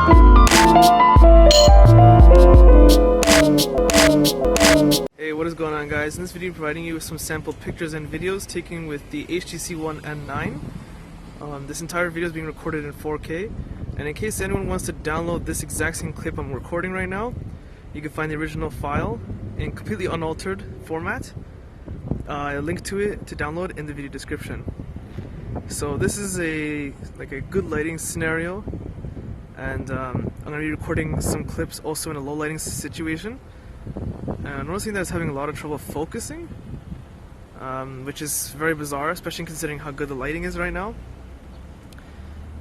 Hey, what is going on, guys? In this video I'm providing you with some sample pictures and videos taken with the HTC One M9. This entire video is being recorded in 4K, and in case anyone wants to download this exact same clip I'm recording right now, you can find the original file in completely unaltered format. A link to it to download in the video description. So this is a good lighting scenario, and I'm going to be recording some clips also in a low lighting situation. I'm noticing that it's having a lot of trouble focusing, which is very bizarre, especially considering how good the lighting is right now.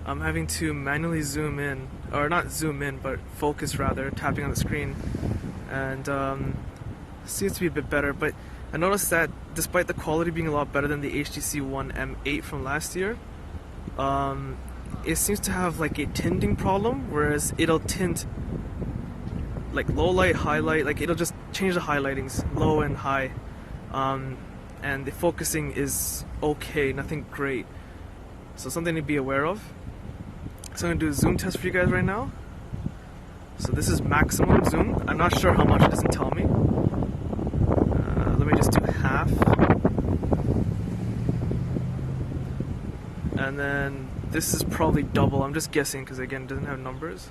I'm having to manually zoom in, or not zoom in, but focus rather, tapping on the screen, and seems to be a bit better. But I noticed that despite the quality being a lot better than the HTC One M8 from last year, it seems to have like a tinting problem, whereas it'll tint like low light, high light, like it'll just change the highlightings, low and high, and the focusing is okay, nothing great. So something to be aware of. So I'm going to do a zoom test for you guys right now. So this is maximum zoom. I'm not sure how much, it doesn't tell me. Let me just do half. And then this is probably double, I'm just guessing because again it doesn't have numbers.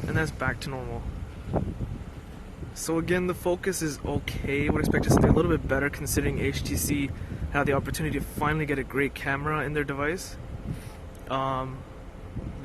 And that's back to normal. So again, the focus is okay. I would expect it to do a little bit better considering HTC had the opportunity to finally get a great camera in their device.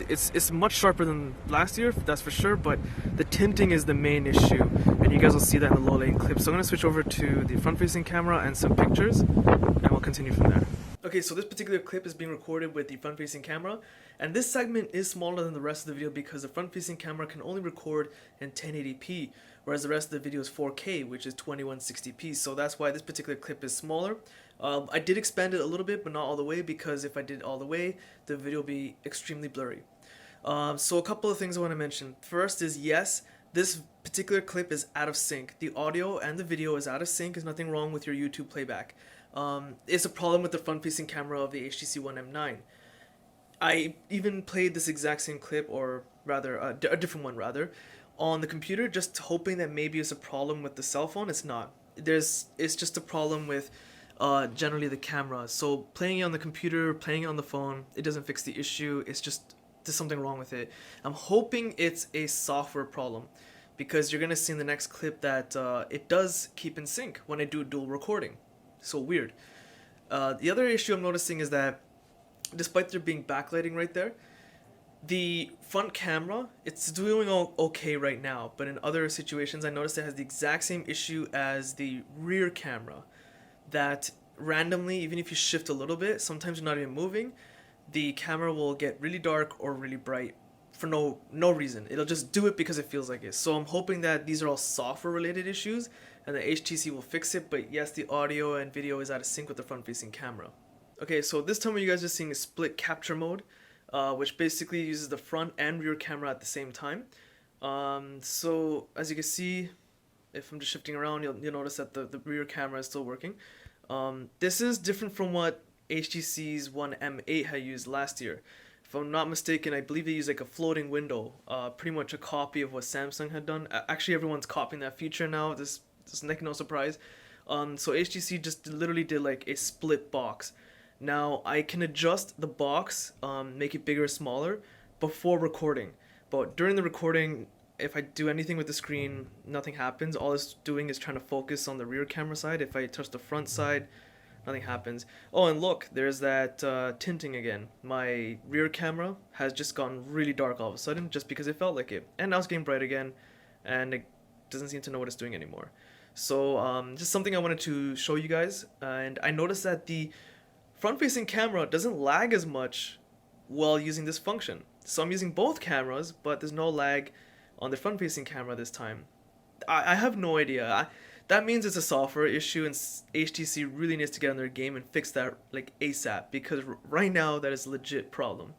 It's much sharper than last year, that's for sure, but the tinting is the main issue, and you guys will see that in the low lighting clip. So I'm going to switch over to the front-facing camera and some pictures, and we'll continue from there. Okay, so this particular clip is being recorded with the front-facing camera, and this segment is smaller than the rest of the video because the front-facing camera can only record in 1080p, whereas the rest of the video is 4K, which is 2160p, so that's why this particular clip is smaller. I did expand it a little bit, but not all the way, because if I did it all the way, the video would be extremely blurry. So a couple of things I want to mention. First is, yes, this particular clip is out of sync. The audio and the video is out of sync. There's nothing wrong with your YouTube playback. It's a problem with the front-facing camera of the HTC One M9. I even played this exact same clip, or rather, a different one rather, on the computer, just hoping that maybe it's a problem with the cell phone. It's not. It's just a problem with generally the camera. So playing it on the computer, playing it on the phone, it doesn't fix the issue. It's just there's something wrong with it. I'm hoping it's a software problem, because you're gonna see in the next clip that it does keep in sync when I do dual recording. So weird. The other issue I'm noticing is that despite there being backlighting right there, the front camera, it's doing okay right now, but in other situations I noticed it has the exact same issue as the rear camera, that randomly, even if you shift a little bit, sometimes you're not even moving, the camera will get really dark or really bright for no reason. It'll just do it because it feels like it. So I'm hoping that these are all software related issues and the HTC will fix it, but yes, the audio and video is out of sync with the front facing camera. Okay, so this time what you guys are seeing is split capture mode, which basically uses the front and rear camera at the same time. So as you can see, if I'm just shifting around, you'll notice that the rear camera is still working. This is different from what HTC's One M8 had used last year. If I'm not mistaken, I believe they used like a floating window, pretty much a copy of what Samsung had done. Actually, everyone's copying that feature now. This is no surprise. So HTC just literally did like a split box. Now I can adjust the box, make it bigger or smaller before recording, but during the recording, if I do anything with the screen, nothing happens. All it's doing is trying to focus on the rear camera side. If I touch the front side, nothing happens. Oh, and look, there's that tinting again. My rear camera has just gone really dark all of a sudden just because it felt like it. And now it's getting bright again, and it doesn't seem to know what it's doing anymore. So just something I wanted to show you guys. And I noticed that the front-facing camera doesn't lag as much while using this function. So I'm using both cameras, but there's no lag on the front-facing camera this time. I have no idea. That means it's a software issue, and HTC really needs to get on their game and fix that like ASAP, because right now that is a legit problem.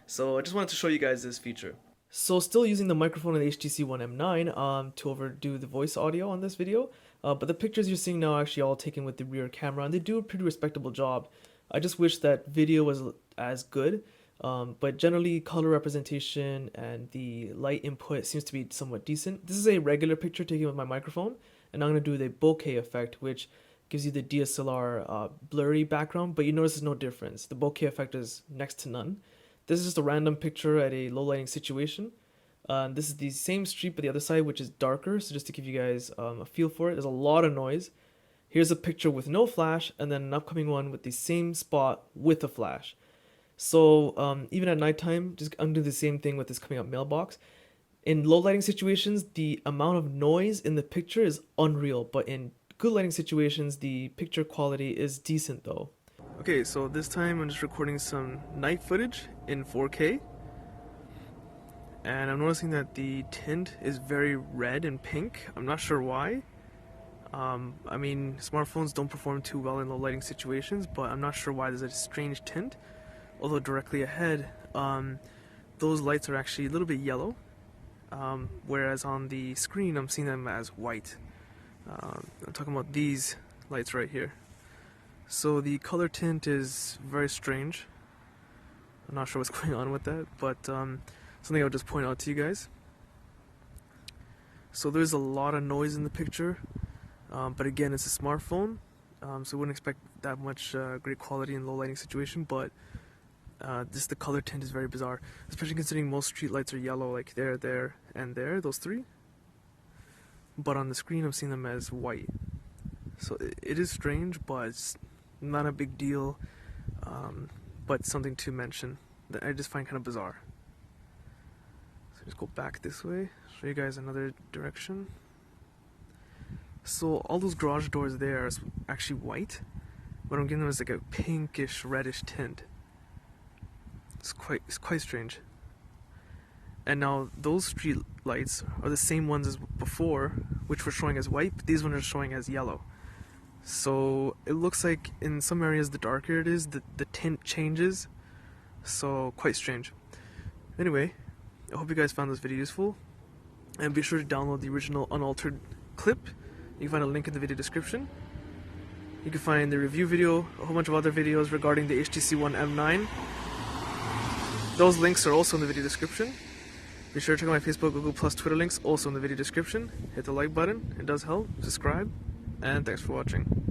So I just wanted to show you guys this feature. So still using the microphone of the HTC One M9 to overdo the voice audio on this video, but the pictures you're seeing now are actually all taken with the rear camera, and they do a pretty respectable job. I just wish that video was as good. But generally, color representation and the light input seems to be somewhat decent. This is a regular picture taken with my microphone, and I'm going to do the bokeh effect, which gives you the DSLR blurry background, but you notice there's no difference. The bokeh effect is next to none. This is just a random picture at a low lighting situation. This is the same street but the other side, which is darker, so just to give you guys a feel for it, there's a lot of noise. Here's a picture with no flash, and then an upcoming one with the same spot with a flash. So even at nighttime, I'm doing the same thing with this coming up mailbox. In low lighting situations, the amount of noise in the picture is unreal, but in good lighting situations, the picture quality is decent though. Okay, so this time I'm just recording some night footage in 4K. And I'm noticing that the tint is very red and pink. I'm not sure why. I mean, smartphones don't perform too well in low lighting situations, but I'm not sure why there's a strange tint. Although directly ahead, those lights are actually a little bit yellow, whereas on the screen I'm seeing them as white. I'm talking about these lights right here. So the color tint is very strange. I'm not sure what's going on with that, but something I'll just point out to you guys. So there's a lot of noise in the picture, but again, it's a smartphone, so I wouldn't expect that much great quality in low lighting situation, but the color tint is very bizarre, especially considering most street lights are yellow, like there, and there, those three. But on the screen, I'm seeing them as white. So it is strange, but it's not a big deal, but something to mention that I just find kind of bizarre. So just go back this way, show you guys another direction. So all those garage doors there are actually white, but I'm getting them as like a pinkish, reddish tint. It's quite strange. And now those street lights are the same ones as before, which were showing as white, but these ones are showing as yellow. So it looks like in some areas the darker it is, the tint changes. So quite strange. Anyway, I hope you guys found this video useful, and be sure to download the original unaltered clip. You can find a link in the video description. You can find the review video, a whole bunch of other videos regarding the HTC One M9. Those links are also in the video description. Be sure to check out my Facebook, Google+, Twitter links also in the video description. Hit the like button, it does help. Subscribe, and thanks for watching.